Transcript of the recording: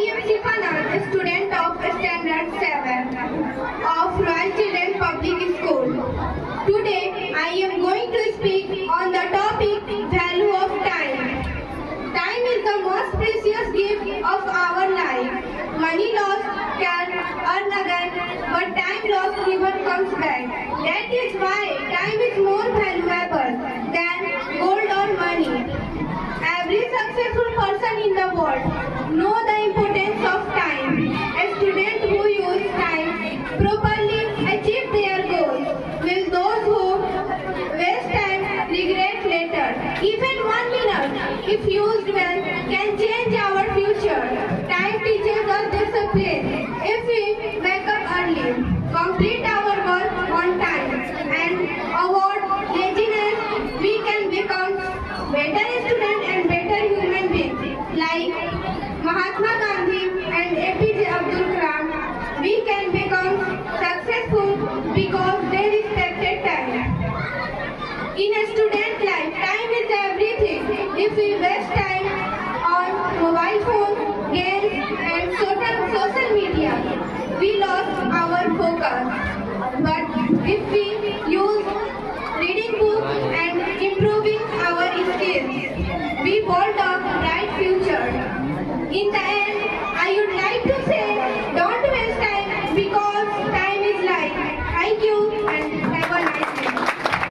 am Sifana, a student of Standard 7 of Royal Children Public School. Today, I am going to speak on the topic value of time. Time is the most precious gift of our life. Money lost can earn again, but time lost never comes back. That is why time is more valuable than gold or money. Every successful person in the world knows the importance of time. A student who uses time properly achieve their goals, while those who waste time regret later. Even 1 minute, if used well, can change our future. Time teaches us discipline. If we wake up early, complete our work on time, and avoid laziness, we can become better students and better human beings. Like Mahatma Gandhi and APJ Abdul Kalam, we can become successful because they respected time. In a student life, time is everything. If we waste time on mobile phone, games and social media, we lost our focus. But if we use reading books and improving our skills, we build a bright future. In the